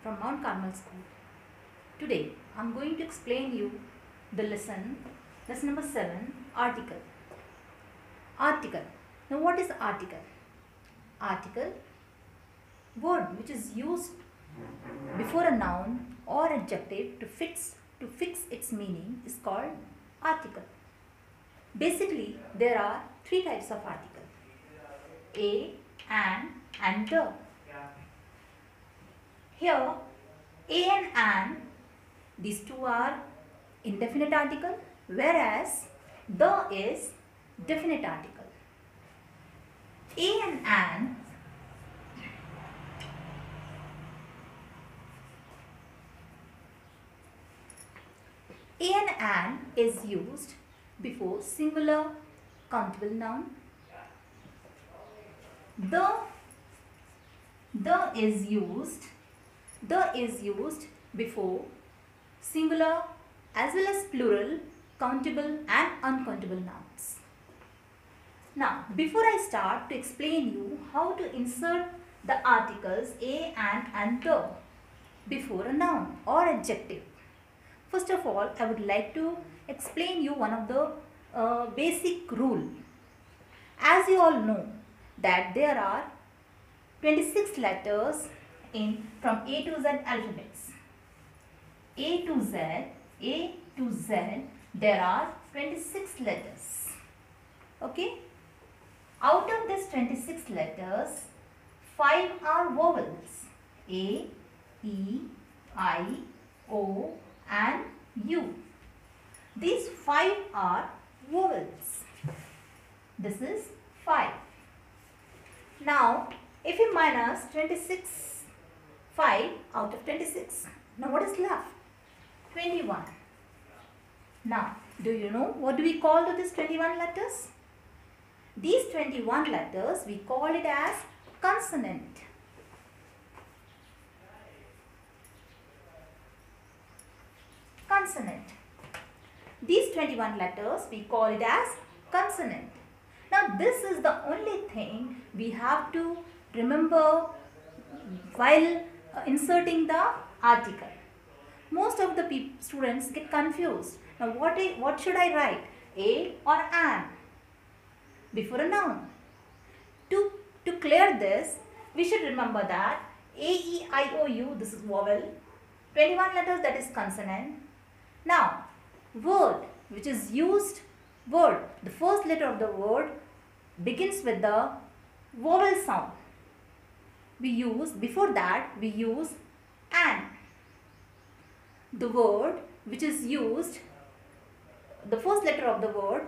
from Mount Carmel School. Today I am going to explain you the lesson number 7, article. Article. Now what is article? Article, word which is used before a noun or adjective to fix its meaning is called article. Basically there are three types of article: a, an, and the. Here a and an, these two are indefinite article, whereas the is definite article. A and an is used before singular countable noun. The is used before singular as well as plural countable and uncountable nouns. Now, before I start to explain you how to insert the articles a, an, and the before a noun or adjective, first of all I would like to explain you one of the basic rule. As you all know that there are 26 letters from A to Z alphabets. A to Z, there are 26 letters. Okay? Out of these 26 letters, 5 are vowels: A, E, I, O, and U. These 5 are vowels. This is 5. Now, if you minus 5 out of 26, now what is left? 21. Now, do you know what do we call to these 21 letters? These 21 letters, we call it as consonant. Consonant. These 21 letters, we call it as consonant. Now, this is the only thing we have to remember while inserting the article. Most of the students get confused. Now, what should I write? A or an before a noun? To clear this, we should remember that A, E, I, O, U, this is vowel. 21 letters, that is consonant. Now, word which is used, word, the first letter of the word begins with the vowel sound. Before that we use an. The word which is used, the first letter of the word,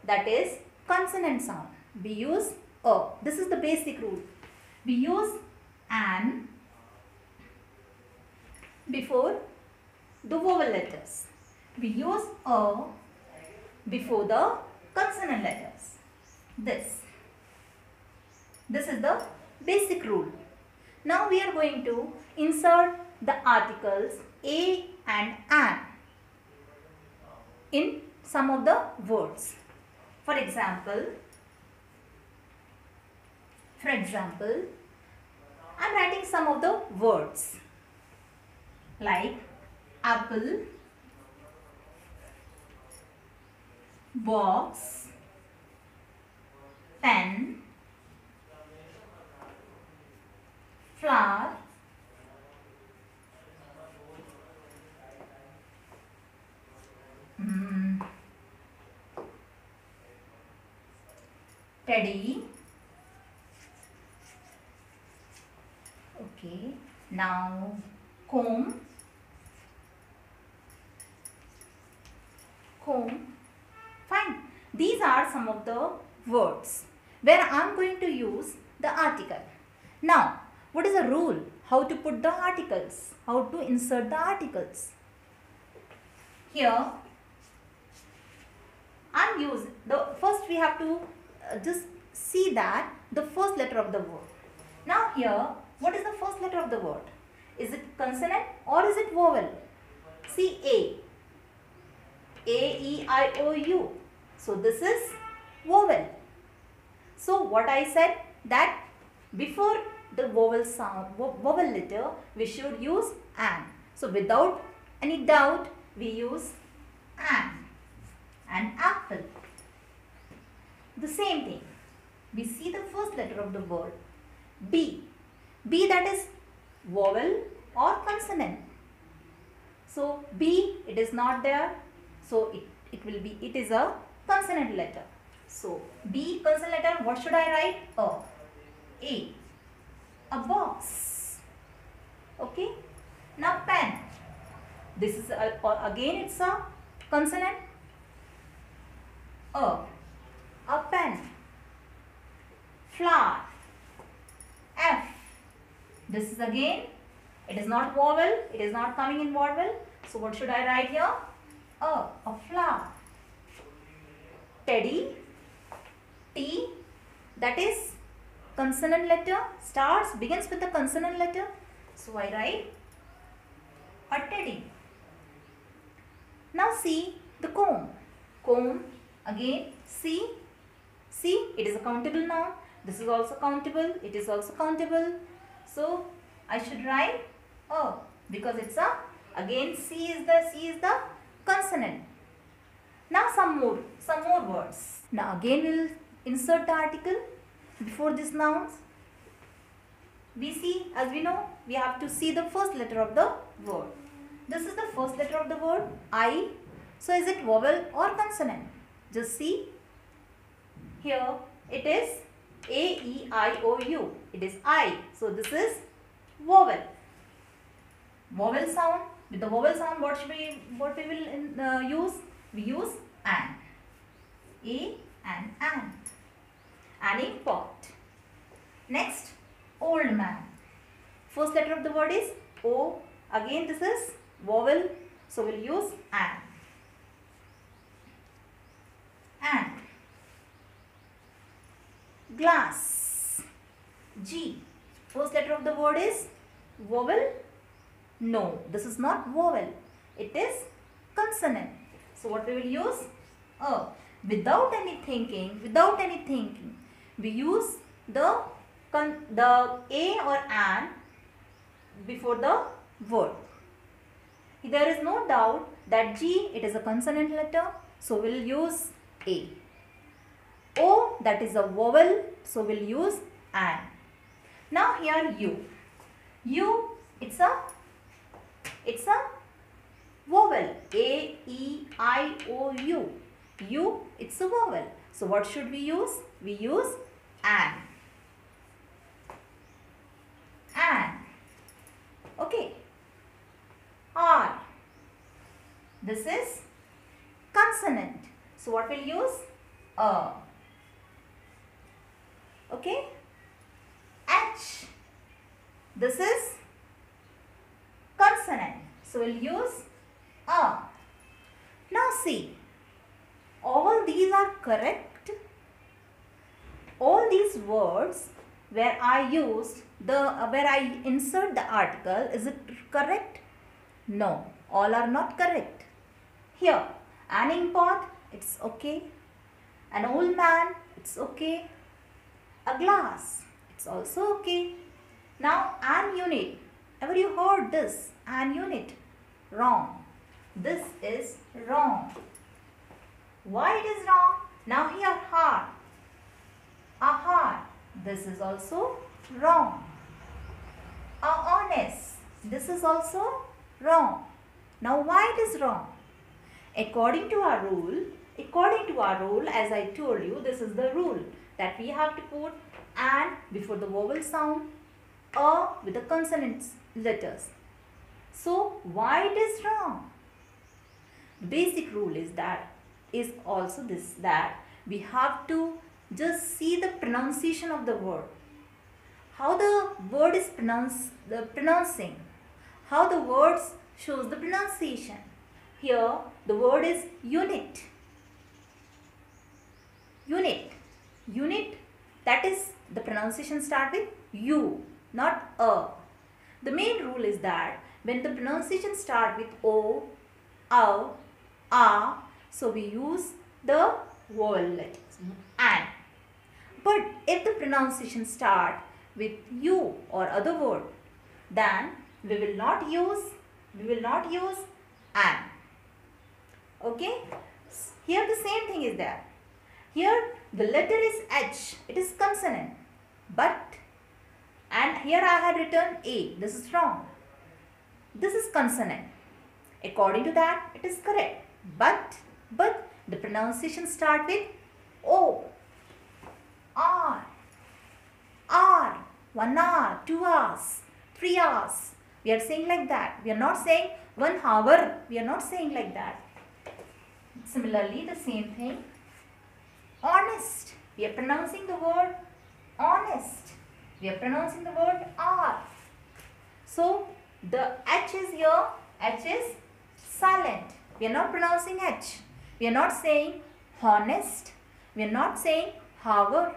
that is consonant sound, we use a. This is the basic rule. We use an before the vowel letters. We use a before the consonant letters. This is the basic rule. Now we are going to insert the articles a and an in some of the words. For example, I am writing some of the words like apple, box, pen, flower, teddy. Okay, now comb, fine. These are some of the words where I am going to use the article. Now, what is the rule? How to put the articles? How to insert the articles? Here, first we have to just see that the first letter of the word. Now here, what is the first letter of the word? Is it consonant or is it vowel? See A, E, I, O, U. So this is vowel. So what I said, that before the vowel sound, vowel letter, we should use an. So without any doubt, we use an apple. The same thing. We see the first letter of the word B. B, that is vowel or consonant. So B, it is not there. So it will be, it is a consonant letter. So B, consonant letter, what should I write? A. A box. Okay. Now pen. This is again it's a consonant. A pen. Flower. F. This is again, it is not vowel, it is not coming in vowel. So what should I write here? A flower. Teddy. T, that is consonant letter, begins with a consonant letter. So I write a teddy. Now see the comb. Comb, again C, it is a countable noun. This is also countable, it is also countable. So I should write A because it's a, again C is the consonant. Now some more words. Now again we will insert the article before these nouns. We see, as we know, we have to see the first letter of the word. This is the first letter of the word, I. So is it vowel or consonant? Just see. Here it is A-E-I-O-U. It is I. So this is vowel. Vowel sound. With the vowel sound, what we will use? We use an. A and an. Anning pot. Next, old man. First letter of the word is O. Again this is vowel. So we'll use an. And. Glass. G. First letter of the word is vowel. No, this is not vowel. It is consonant. So what we will use? A. Without any thinking, we use the A or an before the word. There is no doubt that G, it is a consonant letter. So we'll use A. O, that is a vowel. So we'll use an. Now here U. U, it's a vowel. A-E-I-O-U. U, it's a vowel. So what should we use? We use an. An. Okay. R. This is consonant. So what we'll use? A. Okay. H. This is consonant. So we'll use A. Now see. All these are correct. All these words where I used where I insert the article, is it correct? No, all are not correct. Here, anning pot, it's okay. An old man, it's okay. A glass, it's also okay. Now, an unit. Ever you heard this? An unit. Wrong. This is wrong. Why it is wrong? Now here heart. A heart. This is also wrong. A honest. This is also wrong. Now why it is wrong? According to our rule, as I told you, this is the rule that we have to put an before the vowel sound, a with the consonant letters. So why it is wrong? The basic rule is also this, that we have to just see the pronunciation of the word. How the word is pronouncing. How the words shows the pronunciation. Here the word is unit. Unit. Unit, that is the pronunciation start with U, not A. The main rule is that when the pronunciation start with O, A, A, so we use the vowel letters, and. But if the pronunciation start with U or other word, then we will not use an. Okay, here the same thing is there. Here the letter is H, it is consonant, but, and here I had written A, this is wrong. This is consonant. According to that, it is correct. But the pronunciation start with O, R, 1 hour, 2 hours, 3 hours. We are saying like that. We are not saying 1 hour. We are not saying like that. Similarly, the same thing. Honest. We are pronouncing the word honest. We are pronouncing the word R. So, the H is here. H is silent. We are not pronouncing H. We are not saying honest. We are not saying hour.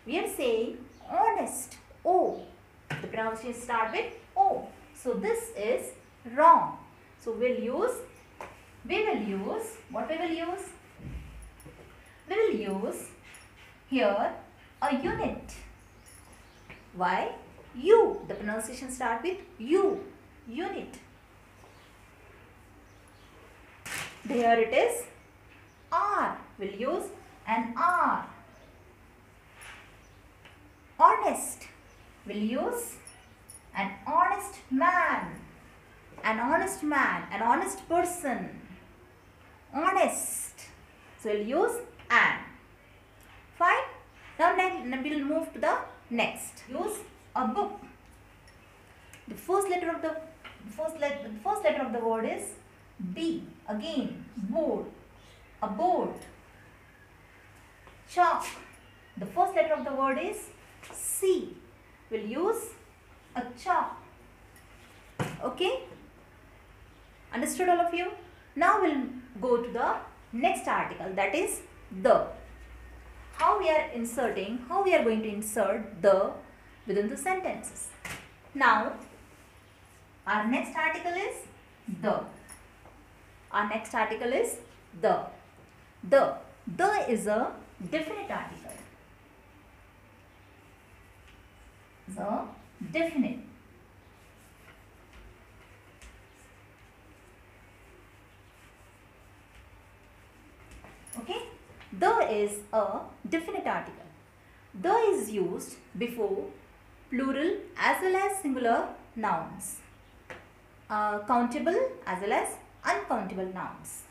We are saying honest. O. The pronunciation start with O. So, this is wrong. So, what we will use here a unit. Why? U. The pronunciation start with U. Unit. There it is. R. We'll use an R. Honest. We'll use an honest man. An honest man. An honest person. Honest. So we'll use an. Fine. Now we'll move to the next. Use a book. The first letter of the word is B. Again, board. A board. Chalk. The first letter of the word is C. We'll use a chalk. Okay? Understood all of you? Now we'll go to the next article, that is the. How we are going to insert the within the sentences. Now, our next article is the. Our next article is the. The is a definite article. The definite. Okay. The is a definite article. The is used before plural as well as singular nouns. Countable as well as uncountable nouns.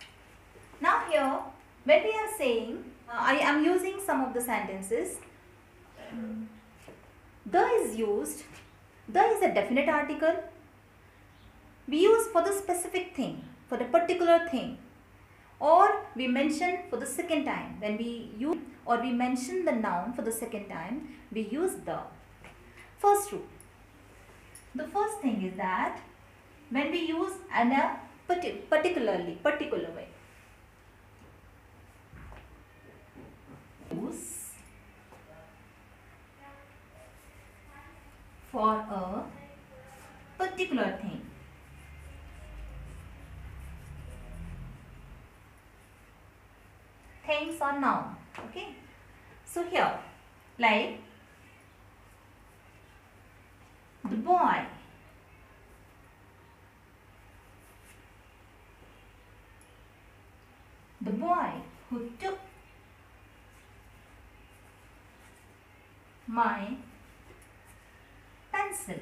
Now here, when we are saying, I am using some of the sentences. The is used. The is a definite article. We use for the specific thing, for the particular thing. Or we mention for the second time. When we use or we mention the noun for the second time, we use the. First rule. The first thing is that when we use in a particular way. Use for a particular thing. Things or noun. Okay. So here, like the boy. The boy who took my pencil.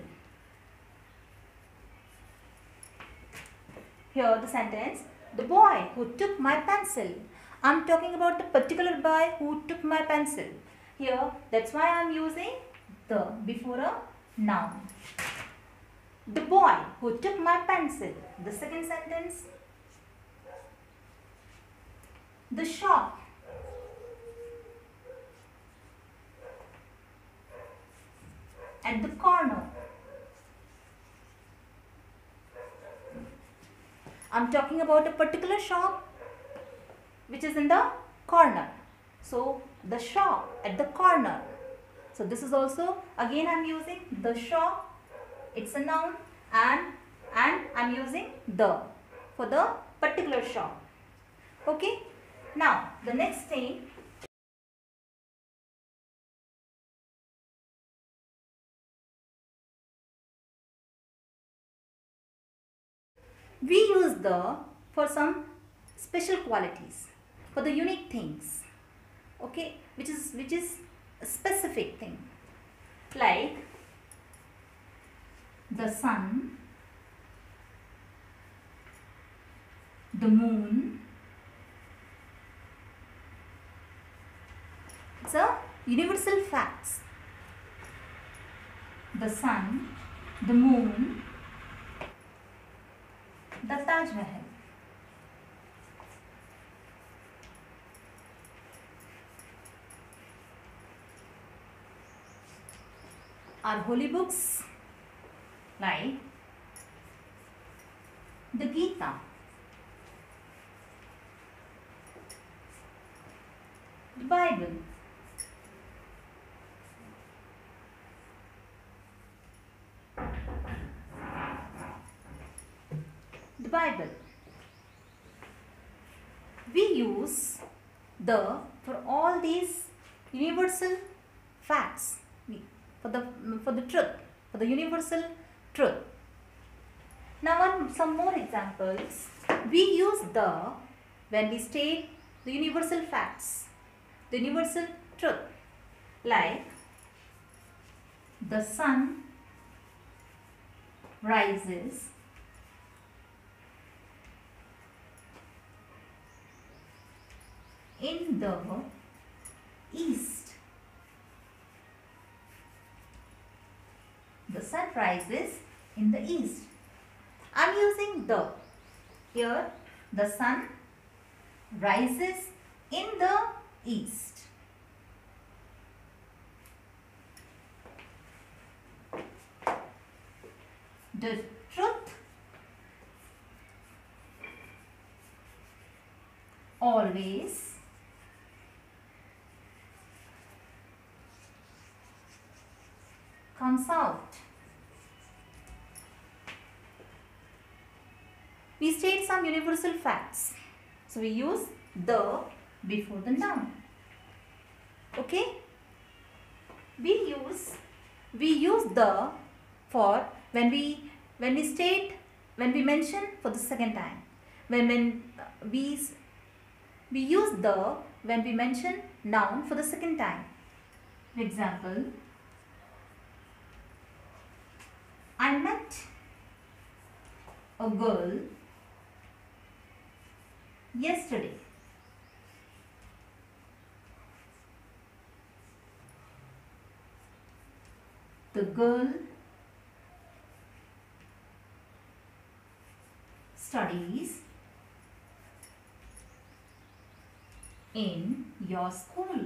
Here the sentence, the boy who took my pencil. I am talking about the particular boy who took my pencil. Here, that's why I am using the before a noun. The boy who took my pencil. The second sentence, the shop. At the corner. I am talking about a particular shop which is in the corner. So, the shop at the corner. So, this is also, again I am using the shop, it's a noun, and I am using the for the particular shop. Okay. Now, the next thing, We use the for some special qualities, for the unique things, okay, which is a specific thing, like the sun, the moon. It's a universal facts. The sun, the moon, the Taj Mahal. Our holy books like the Gita, the Bible, the Bible. We use the for all these universal facts, for the truth, for the universal truth. Now some more examples. We use the when we state the universal facts, the universal truth, like the sun rises in the east. The sun rises in the east. I am using the. Here the sun rises in the east. The truth always comes out. We state some universal facts. So we use the before the noun. Okay? We use the for when we mention for the second time. When we use the when we mention noun for the second time. For example, I met a girl yesterday. The girl studies in your school.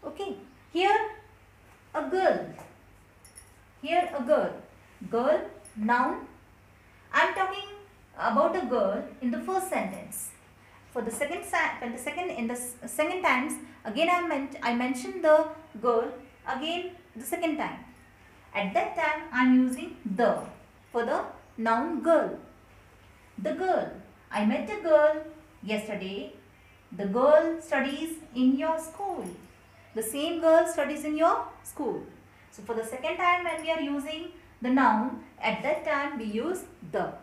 Okay, here a girl. Here a girl. Girl, noun. I am talking about a girl in the first sentence. For the second times, again I mentioned the girl again the second time. At that time I am using the for the noun girl. The girl. I met a girl yesterday. The girl studies in your school. The same girl studies in your school. So for the second time when we are using the noun, at that time we use the.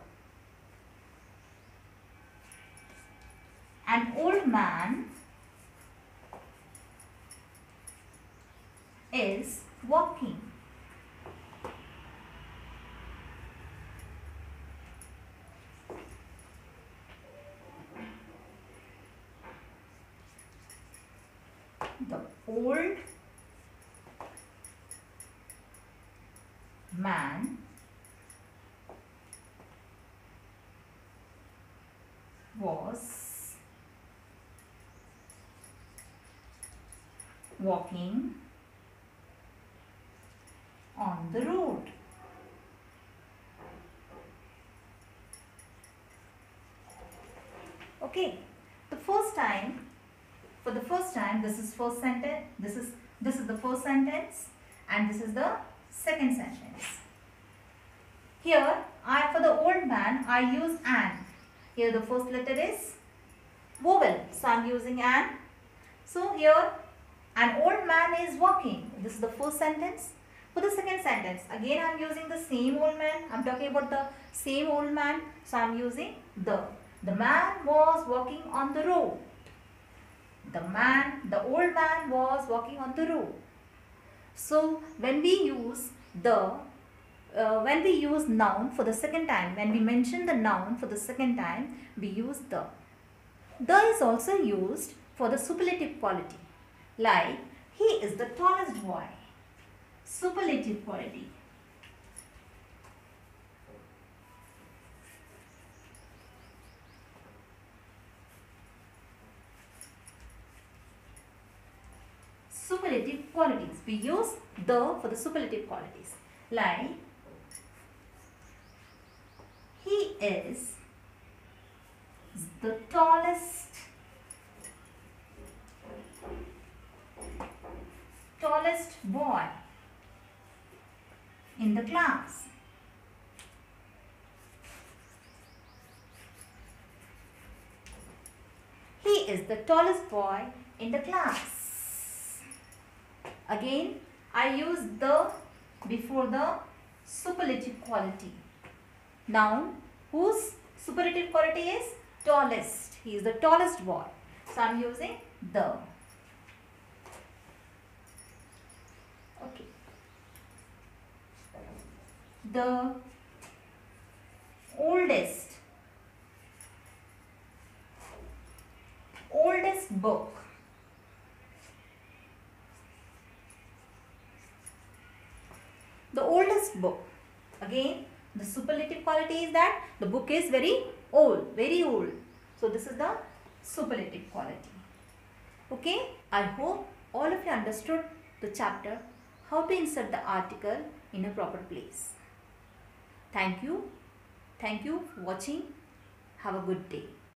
An old man is walking. The old man was walking on the road. Okay, the first time, for the first time, this is first sentence, this is the first sentence, and this is the second sentence. Here, for the old man, I use an. Here the first letter is vowel, so I am using an. So here An old man is walking. This is the first sentence. For the second sentence, again I am using the same old man. I am talking about the same old man. So I am using the. The man was walking on the road. The old man was walking on the road. So when we use when we use noun for the second time, when we mention the noun for the second time, we use the. The is also used for the superlative quality. Like, he is the tallest boy. Superlative quality. Superlative qualities. We use the for the superlative qualities. Like, he is the tallest boy in the class. He is the tallest boy in the class. Again, I use the before the superlative quality. Noun whose superlative quality is tallest. He is the tallest boy. So I am using the. Okay. The oldest book. The oldest book. Again, the superlative quality is that the book is very old, very old. So this is the superlative quality. Okay, I hope all of you understood the chapter how to insert the article in a proper place. Thank you. Thank you for watching. Have a good day.